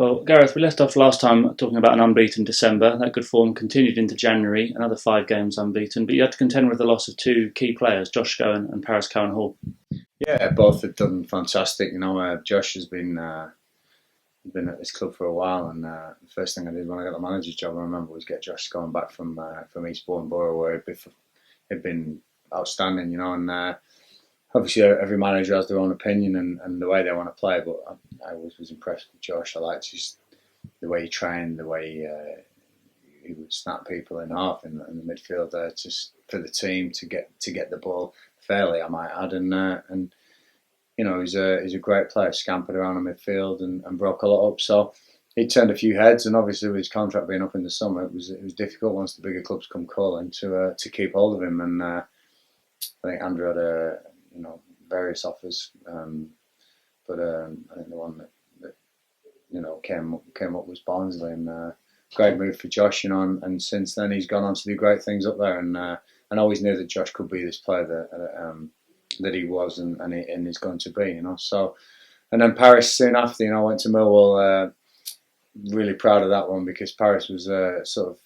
Well, Gareth, we left off last time talking about an unbeaten December. That good form continued into January, another 5 games unbeaten, but you had to contend with the loss of two key players, Josh Scowen and Paris Cowan-Hall. Yeah, both have done fantastic. Josh has been at this club for a while, and the first thing I did when I got the manager's job, I remember, was get Josh going back from Eastbourne Borough, where he'd been outstanding. And obviously every manager has their own opinion and the way they want to play, but I always was impressed with Josh. I liked just the way he trained, the way he would snap people in half in the midfield there, just for the team to get the ball fairly, I might add, and he's a great player. Scampered around the midfield and broke a lot up. So he turned a few heads, and obviously with his contract being up in the summer, it was difficult once the bigger clubs come calling to keep hold of him. And I think Andrew had various offers, but I think the one that came up was Barnsley, and great move for Josh. And since then he's gone on to do great things up there. And I always knew that Josh could be this player that he was and is going to be. So, and then Paris soon after, went to Millwall. Really proud of that one, because Paris was sort of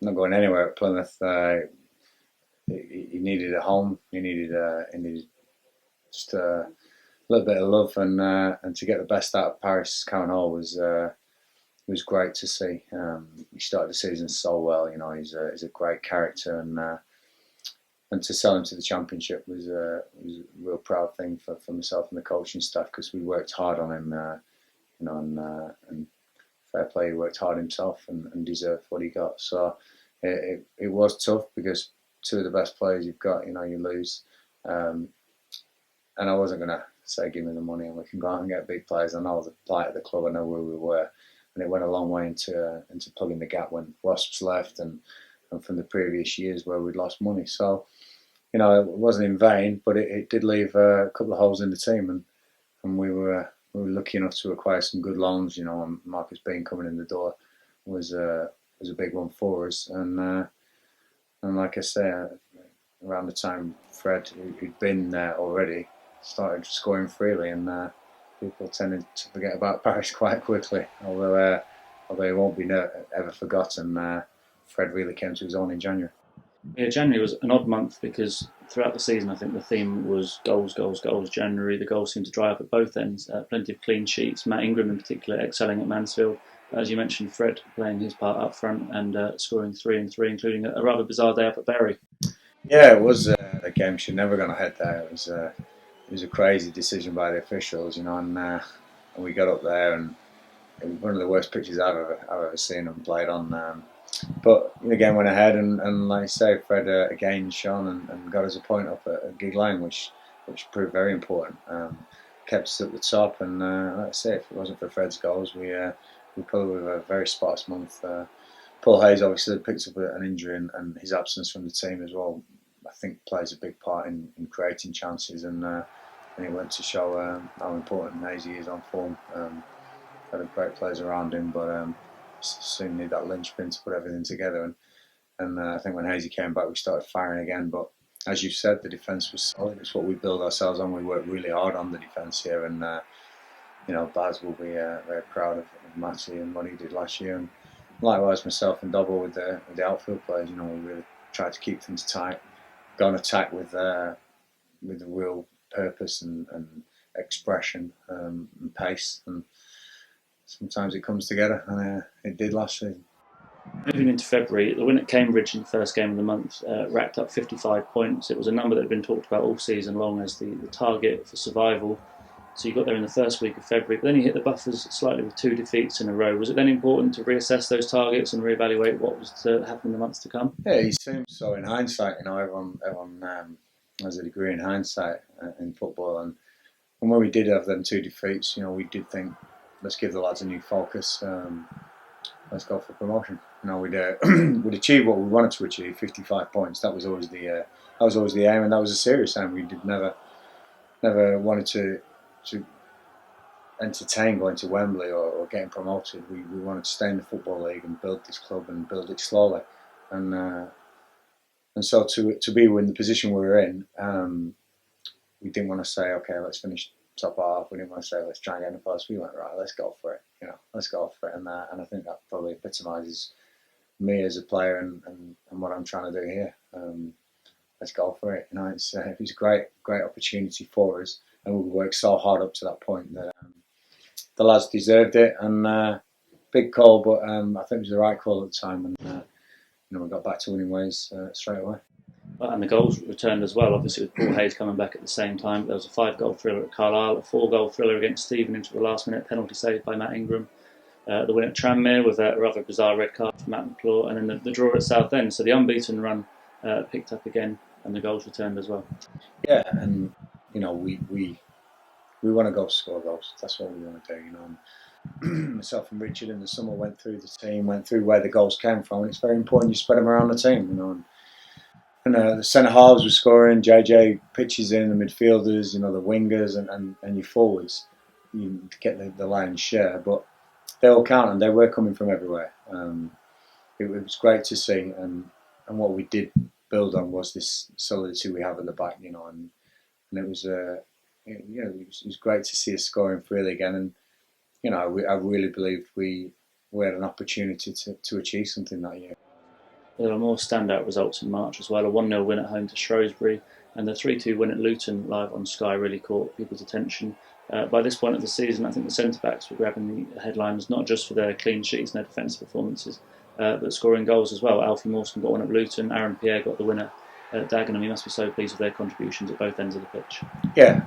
not going anywhere at Plymouth. He needed a home. He needed just a little bit of love, and to get the best out of Paris Cowan-Hall was great to see. He started the season so well. He's a great character, and to sell him to the Championship was a real proud thing for myself and the coaching staff, because we worked hard on him, and fair play, he worked hard himself and deserved what he got. So it was tough, because two of the best players you've got, you lose. And I wasn't going to say, give me the money and we can go out and get big players. I know the plight of the club, I know where we were. And it went a long way into plugging the gap when Wasps left and from the previous years where we'd lost money. So, it wasn't in vain, but it did leave a couple of holes in the team. And we were lucky enough to acquire some good loans. And Marcus Bean coming in the door was a big one for us. And like I say, around the time Fred, who'd been there already, started scoring freely, and people tended to forget about Paris quite quickly. Although it won't be ever forgotten, Fred really came to his own in January. Yeah, January was an odd month, because throughout the season I think the theme was goals, goals, goals. January, the goals seemed to dry up at both ends. Plenty of clean sheets. Matt Ingram in particular excelling at Mansfield. As you mentioned, Fred playing his part up front and scoring 3 and 3, including a rather bizarre day up at Bury. Yeah, it was a game should never gone ahead there. It was a crazy decision by the officials, and we got up there, and it was one of the worst pitches I've ever seen them played on. But the game went ahead, and like I say, Fred again shone and got us a point up at Gig Lane, which proved very important. Kept us at the top, and like I say, if it wasn't for Fred's goals, we probably would have a very sparse month. Paul Hayes obviously picked up an injury, and his absence from the team as well, I think, plays a big part in creating chances, and it went to show how important Hazy is on form. Had great players around him, but soon need that linchpin to put everything together. And I think when Hazy came back, we started firing again. But as you said, the defence was solid. It's what we build ourselves on. We worked really hard on the defence here, and Baz will be very proud of Matty and what he did last year. And likewise, myself and Dobble with the outfield players. We really tried to keep things tight, go on attack with a real purpose and expression and pace. And sometimes it comes together, and it did last season. Moving into February, the win at Cambridge in the first game of the month racked up 55 points. It was a number that had been talked about all season long as the target for survival. So you got there in the first week of February, but then you hit the buffers slightly with 2 defeats in a row. Was it then important to reassess those targets and reevaluate what was to happen in the months to come? Yeah, it seems so in hindsight. Everyone has a degree in hindsight in football, and when we did have them 2 defeats, we did think, let's give the lads a new focus. Let's go for promotion. We'd achieved what we wanted to achieve, 55 points. That was always the aim, and that was a serious aim. We did never wanted to entertain going to Wembley or getting promoted. We wanted to stay in the Football League and build this club and build it slowly. And so to be in the position we were in, we didn't want to say, okay, let's finish top half. We didn't want to say let's try and get in the post. We went right. Let's go for it. Let's go for it. And I think that probably epitomises me as a player and what I'm trying to do here. Let's go for it. It was a great opportunity for us, and we worked so hard up to that point that the lads deserved it. And big call, but I think it was the right call at the time, and we got back to winning ways straight away. And the goals returned as well, obviously with Paul Hayes coming back at the same time. There was a 5-goal thriller at Carlisle, a 4-goal thriller against Stephen into the last minute penalty saved by Matt Ingram. The win at Tranmere with a rather bizarre red card for Matt McClure, and then the draw at Southend. So the unbeaten run picked up again, and the goals returned as well. Yeah, and we want to go score goals. That's what we want to do. Myself and Richard in the summer went through the team, went through where the goals came from, and it's very important you spread them around the team. And the centre halves were scoring. JJ pitches in the midfielders, the wingers, and your forwards. You get the lion's share, but they all count, and they were coming from everywhere. It was great to see, and what we did build on was this solidity we have at the back, and it was it was great to see us scoring freely again, and I really believe we had an opportunity to achieve something that year. There were more standout results in March as well. A 1-0 win at home to Shrewsbury, and the 3-2 win at Luton live on Sky really caught people's attention. By this point of the season, I think the centre-backs were grabbing the headlines, not just for their clean sheets and their defensive performances, but scoring goals as well. Alfie Mawson got one at Luton, Aaron Pierre got the winner at Dagenham. He must be so pleased with their contributions at both ends of the pitch. Yeah,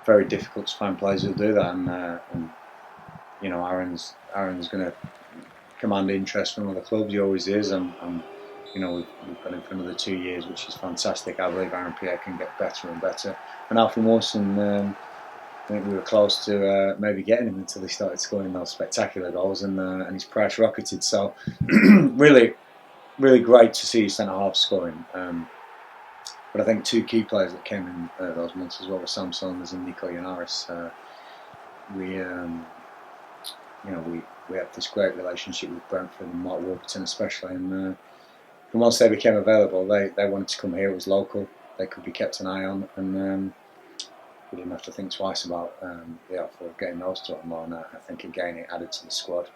very difficult to find players who'll do that, and Aaron's going to command interest from other clubs. He always is, and we've got him for another 2 years, which is fantastic. I believe Aaron Pierre can get better and better. And Alfie Mawson, I think we were close to maybe getting him until he started scoring those spectacular goals, and his price rocketed. So really, really great to see his centre half scoring. But I think 2 key players that came in those months as well were Sam Saunders and Nico Yanaris. We had this great relationship with Brentford and Mark Warburton especially, and once they became available, they wanted to come here. It was local; they could be kept an eye on, and we didn't have to think twice about the offer of getting those two on loan. I think again it added to the squad.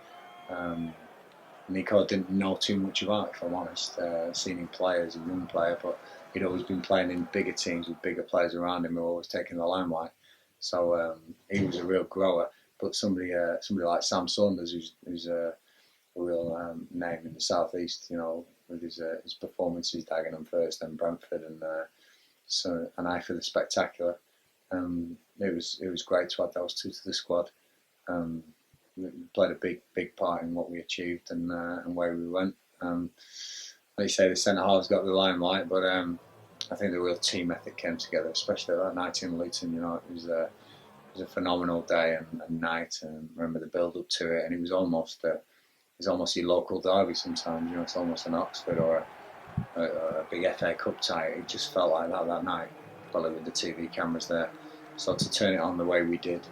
Nico didn't know too much about it, if I'm honest. Seen him play as a young player, but he'd always been playing in bigger teams with bigger players around him who were always taking the limelight. So he was a real grower. But somebody like Sam Saunders, who's a real name in the southeast, with his performances, Dagenham first, then Brentford, and so an eye for the spectacular. It was great to add those two to the squad. Played a big part in what we achieved and where we went. Like you say, the centre halves got the limelight, but I think the real team ethic came together, especially that night in Luton. It was a phenomenal day and night, and remember the build up to it, and it was almost your local derby sometimes. It's almost an Oxford or a big FA Cup tie. It just felt like that night, probably with the TV cameras there. So to turn it on the way we did,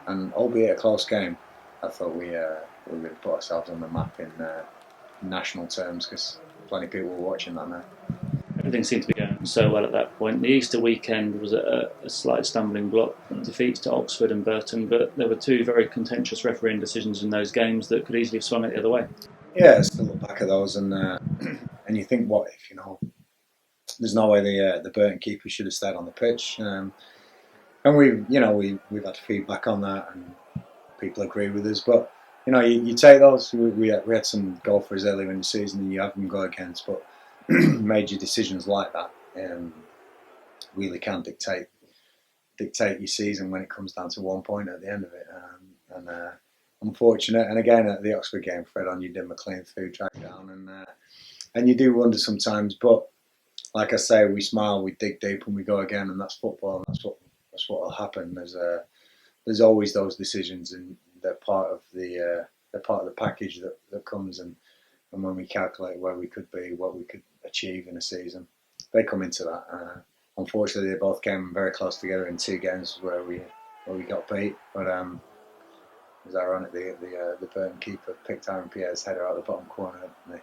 and albeit a close game, I thought we really put ourselves on the map in national terms, because plenty of people were watching that night. Everything seemed to be going so well at that point. The Easter weekend was a slight stumbling block, defeats to Oxford and Burton, but there were 2 very contentious refereeing decisions in those games that could easily have swung it the other way. Yeah, I still look back at those, and you think, what if, there's no way the Burton keeper should have stayed on the pitch, and we've had feedback on that, and people agree with us, but you take those. We had some golfers earlier in the season, and you have them go against, but major decisions like that really can dictate your season when it comes down to 1 point at the end of it. Unfortunate. And again, at the Oxford game, Fred Onyedin McLean through, dragged down, and you do wonder sometimes. But like I say, we smile, we dig deep, and we go again, and that's football, and that's what will happen. There's always those decisions, and they're part of the package that comes, and when we calculate where we could be, what we could achieve in a season, they come into that. Unfortunately, they both came very close together in 2 games where we got beat. But it was ironic, the Burton keeper picked Aaron Pierre's header out of the bottom corner in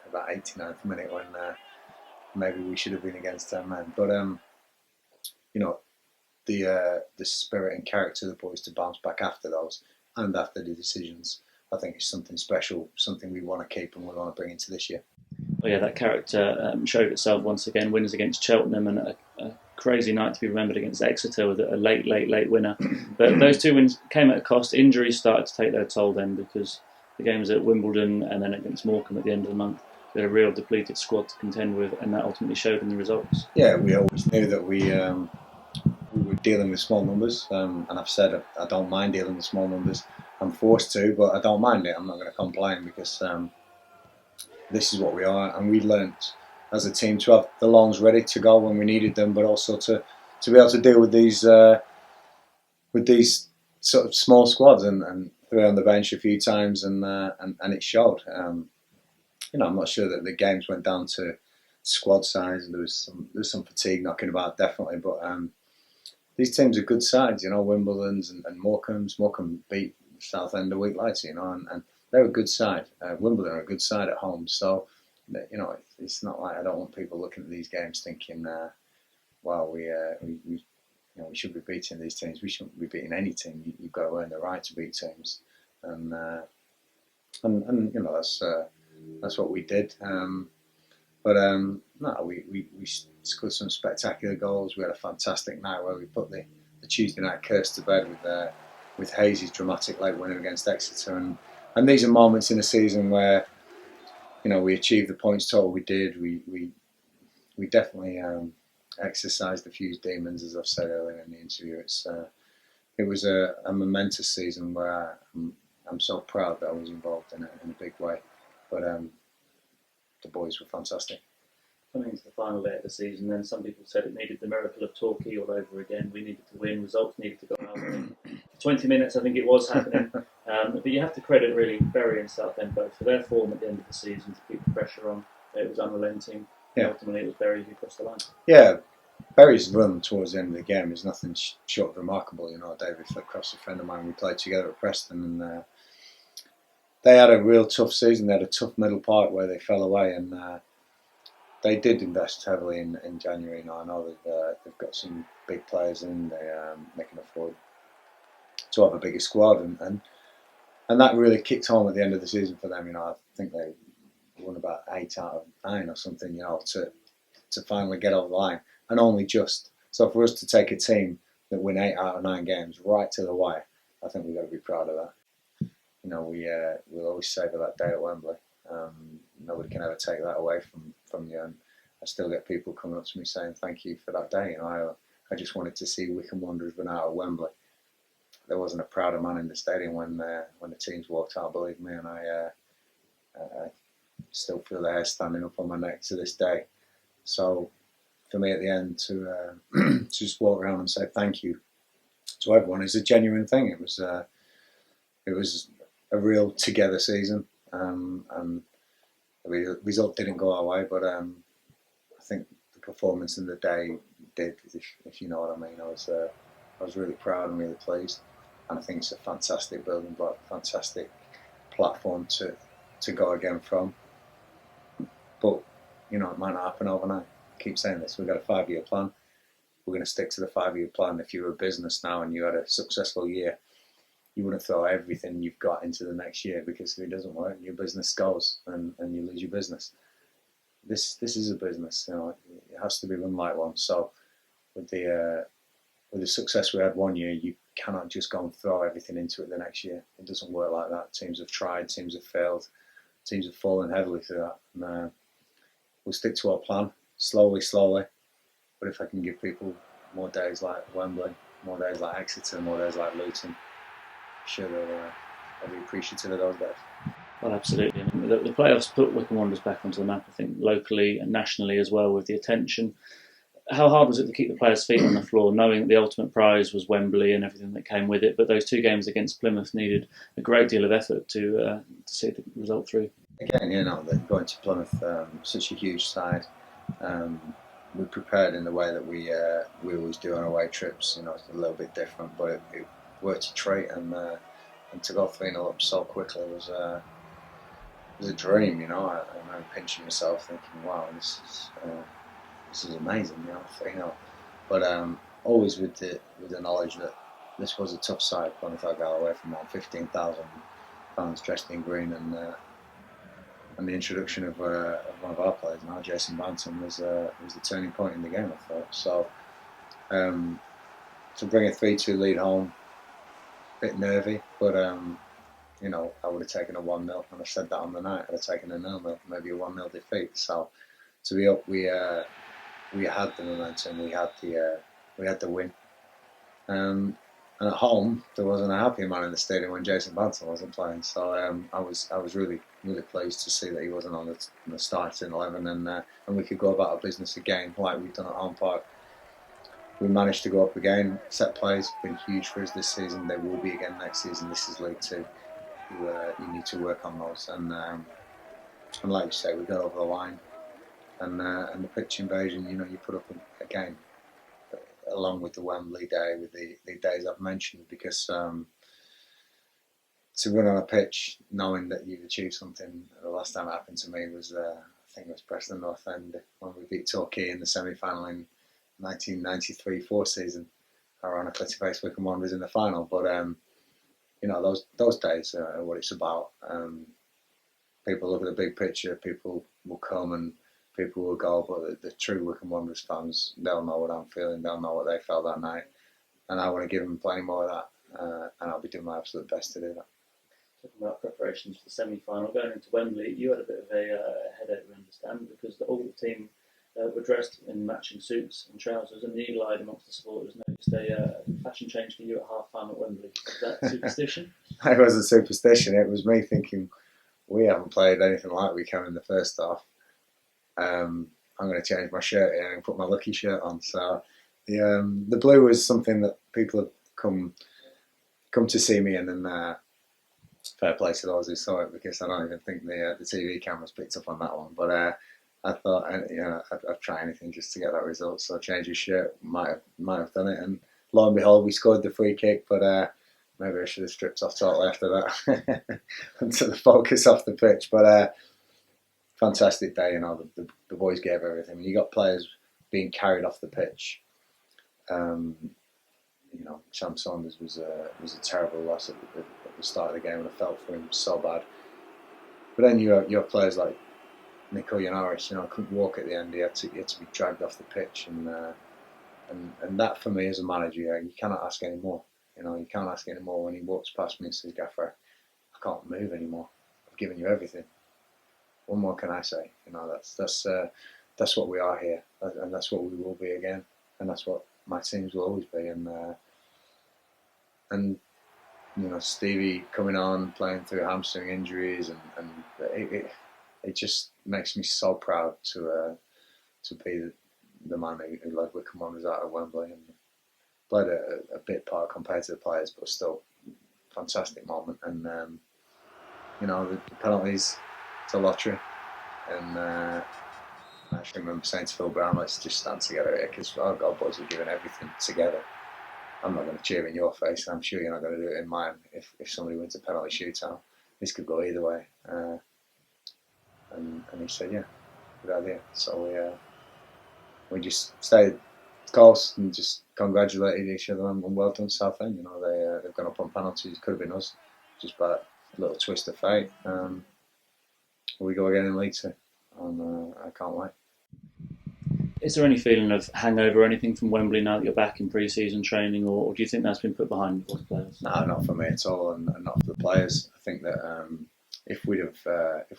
about 89th minute, when maybe we should have been against 10 men. But the spirit and character of the boys to bounce back after those and after the decisions, I think is something special, something we want to keep and we want to bring into this year. Oh yeah, that character showed itself once again. Winners against Cheltenham and a crazy night to be remembered against Exeter with a late winner. But those two wins came at a cost. Injuries started to take their toll then, because the games at Wimbledon and then against Morecambe at the end of the month, we had a real depleted squad to contend with, and that ultimately showed in the results. Yeah, we always knew that we were dealing with small numbers, and I've said I don't mind dealing with small numbers. I'm forced to, but I don't mind it. I'm not going to complain because this is what we are, and we learnt as a team to have the loans ready to go when we needed them, but also to be able to deal with these sort of small squads and throw on the bench a few times, and it showed. I'm not sure that the games went down to squad size. There was some fatigue knocking about, definitely, but these teams are good sides, Wimbledon's and Morecambe's. Morecambe beat Southend a week later, and they're a good side. Wimbledon are a good side at home, so it's not like I don't want people looking at these games thinking, "Well, we should be beating these teams. We shouldn't be beating any team. You've got to earn the right to beat teams," and that's what we did. No, we scored some spectacular goals. We had a fantastic night where we put the Tuesday night curse to bed with Hayes' dramatic late winner against Exeter, and these are moments in a season where we achieved the points total we did. We definitely exercised a few demons, as I've said earlier in the interview. It was a momentous season where I'm so proud that I was involved in it in a big way. But the boys were fantastic. Coming into the final day of the season, then some people said it needed the miracle of Torquay all over again. We needed to win, results needed to go our way. 20 minutes, I think it was happening. But you have to credit really Bury and Southend both for their form at the end of the season to keep the pressure on. It was unrelenting. Yeah. Ultimately, it was Bury who crossed the line. Yeah, Bury's run towards the end of the game is nothing short of remarkable. David Flitcroft's a friend of mine. We played together at Preston, and they had a real tough season. They had a tough middle part where they fell away, and they did invest heavily in January. I know they've got some big players in. They can afford to have a bigger squad, and that really kicked home at the end of the season for them. I think they won about 8 out of 9 or something. To finally get over the line, and only just. So for us to take a team that win 8 out of 9 games right to the wire, I think we've got to be proud of that. We'll always savour that day at Wembley. Nobody can ever take that away from you. And I still get people coming up to me saying thank you for that day. I just wanted to see Wycombe Wanderers win out at Wembley. There wasn't a prouder man in the stadium when the teams walked out, believe me. And I still feel the hair standing up on my neck to this day. So for me at the end to just walk around and say thank you to everyone is a genuine thing. It was a real together season, and the result didn't go our way, but I think the performance in the day did, if you know what I mean. I was really proud and really pleased, and I think it's a fantastic building block, fantastic platform to go again from. But it might not happen overnight. I keep saying this. We've got a 5-year plan. We're going to stick to the 5-year plan. If you were a business now and you had a successful year, you wouldn't throw everything you've got into the next year, because if it doesn't work, your business goes and you lose your business. This is a business. It has to be run like one. So with the success we had one year, you cannot just go and throw everything into it the next year. It doesn't work like that. Teams have tried. Teams have failed. Teams have fallen heavily through that. And, we'll stick to our plan, slowly. But if I can give people more days like Wembley, more days like Exeter, more days like Luton, I'm sure they'll be appreciative of those days. Well, absolutely. I mean, the playoffs put Wycombe Wanderers back onto the map, I think, locally and nationally as well, with the attention. How hard was it to keep the players' feet on the floor, knowing that the ultimate prize was Wembley and everything that came with it? But those 2 games against Plymouth needed a great deal of effort to see the result through. Again, they're going to Plymouth, such a huge side. We prepared in the way that we always do on away trips. It's a little bit different, but it worked a treat, and to go 3-0 up so quickly was a dream. I remember pinching myself, thinking, "Wow, this is amazing." 3-0. But always with the knowledge that this was a tough side. Clontarf got away from home, 15,000 fans dressed in green, and the introduction of one of our players now, Jason Bantam, was the turning point in the game, I thought. So to bring a 3-2 lead home, a bit nervy, but you know, I would have taken a 1-0, and I said that on the night. I'd have taken a 0-0, maybe a 1-0 defeat. So to be up, we had the momentum, we had the win. And at home, there wasn't a happy man in the stadium when Jason Bantam wasn't playing. So I was really pleased to see that he wasn't on the starting 11, and we could go about our business again like we've done at Home Park. We managed to go up again. Set plays have been huge for us this season. They will be again next season. This is League Two. You need to work on those, and like you say, we got over the line, and the pitch invasion. You know, you put up a game along with the Wembley day, with the days I've mentioned, because to run on a pitch knowing that you've achieved something. The last time it happened to me was I think it was Preston North End when we beat Torquay in the semi-final in 1993-4 season. Ironically, to face Wycombe Wanderers in the final, but you know, those days are what it's about. People look at the big picture. People will come and people will go, but the true Wycombe Wanderers fans, they'll know what I'm feeling. They'll know what they felt that night, and I want to give them plenty more of that. And I'll be doing my absolute best to do that. Talking about preparations for the semi-final, going into Wembley, you had a bit of a headache, we understand, because all the team were dressed in matching suits and trousers, and the eagle-eyed amongst the supporters noticed a fashion change for you at half-time at Wembley. Is that superstition? It wasn't superstition. It was me thinking, we haven't played anything like we can in the first half. I'm going to change my shirt here and put my lucky shirt on. So the blue was something that people have come to see me in, and fair play to those who saw it, because I don't even think the TV cameras picked up on that one. But I thought, you know, I'd try anything just to get that result. So change his shirt, might have done it, and lo and behold, we scored the free kick. But maybe I should have stripped off totally after that and took the focus off the pitch. But fantastic day, you know. The boys gave everything. You got players being carried off the pitch. You know, Sam Saunders was a terrible loss at the start of the game, and I felt for him so bad. But then you have players like Nico Yanaris, you know, couldn't walk at the end. He had to be dragged off the pitch, and that for me as a manager, you cannot ask any more. You know, you can't ask any more when he walks past me and says, "Gaffer, I can't move anymore. I've given you everything. What more can I say?" You know, that's what we are here, and that's what we will be again, and that's what my teams will always be. And you know, Stevie coming on, playing through hamstring injuries, and it just makes me so proud to be the man who led Wycombe Wanderers out of Wembley and played a bit part compared to the players, but still fantastic moment. And you know, the penalties, it's a lottery, and I actually remember saying to Phil Brown, "Let's just stand together here, because our God boys are giving everything together. I'm not going to cheer in your face, and I'm sure you're not going to do it in mine. If somebody wins a penalty shootout, this could go either way." And he said, "Yeah, good idea." So we just stayed close and just congratulated each other, and well done Southend. You know, they've gone up on penalties. Could have been us, just by a little twist of fate. We go again in League Two, and I can't wait. Is there any feeling of hangover or anything from Wembley now that you're back in pre-season training, or do you think that's been put behind the players? No, not for me at all, and not for the players. I think that if we'd have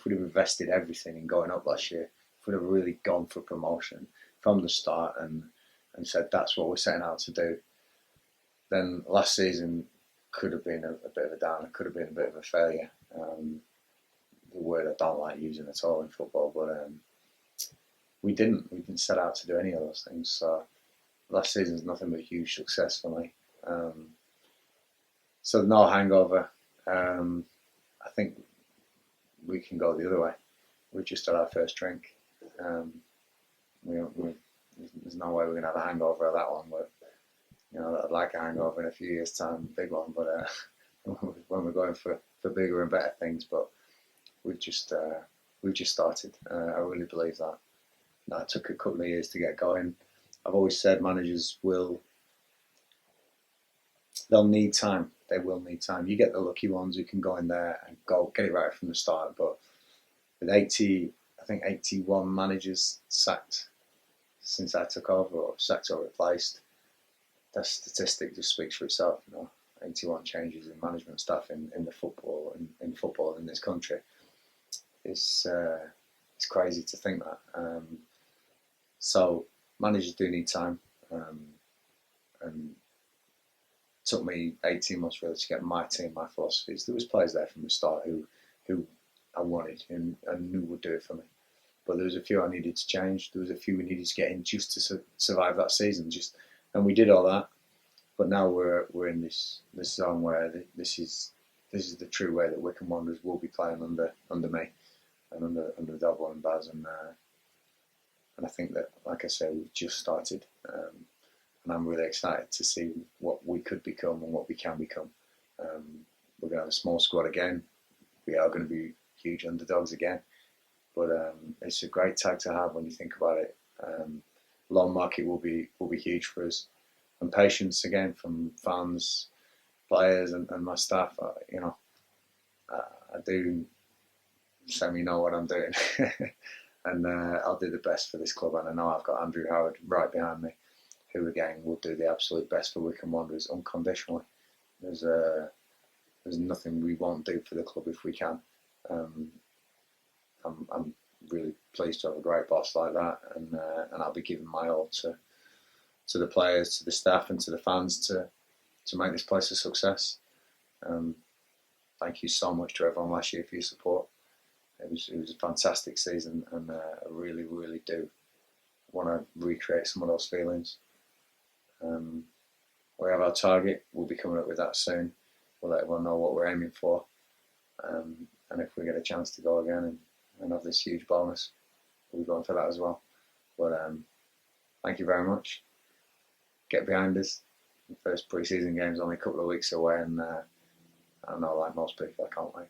invested everything in going up last year, if we'd have really gone for promotion from the start and said that's what we're setting out to do, then last season could have been a bit of a downer, could have been a bit of a failure. The word I don't like using at all in football, but we didn't set out to do any of those things. So last season's nothing but a huge success for me. So no hangover. I think we can go the other way. We just had our first drink. There's no way we're going to have a hangover of that one. But you know, I'd like a hangover in a few years' time, big one. But when we're going for bigger and better things, but we've just started. I really believe that. It took a couple of years to get going. I've always said managers will they'll need time. They will need time. You get the lucky ones who can go in there and go get it right from the start. But with 80, I think 81 managers sacked since I took over, or sacked or replaced, that statistic just speaks for itself. 81 changes in management staff in the football in football in this country. It's crazy to think that. So managers do need time, and it took me 18 months really to get my team, my philosophies. There was players there from the start who I wanted and knew would do it for me. But there was a few I needed to change. There was a few we needed to get in just to survive that season. And we did all that. But now we're in this zone where this is the true way that Wycombe Wanderers will be playing under me and under Dobble and Baz, and I think that, like I say, we've just started, and I'm really excited to see what we could become and what we can become. We're going to have a small squad again. We are going to be huge underdogs again, but it's a great tag to have when you think about it. Loan market will be huge for us, and patience again from fans, players, and my staff. I do semi know what I'm doing, and I'll do the best for this club. And I know I've got Andrew Howard right behind me, who again will do the absolute best for Wycombe Wanderers unconditionally. There's nothing we won't do for the club if we can. I'm really pleased to have a great boss like that, and I'll be giving my all to the players, to the staff, and to the fans to make this place a success. Thank you so much to everyone last year for your support. It was a fantastic season, and I really, really do want to recreate some of those feelings. We have our target. We'll be coming up with that soon. We'll let everyone know what we're aiming for, and if we get a chance to go again and have this huge bonus, we'll be going for that as well. But thank you very much. Get behind us. The first pre-season game's only a couple of weeks away, and I know, like most people, I can't wait.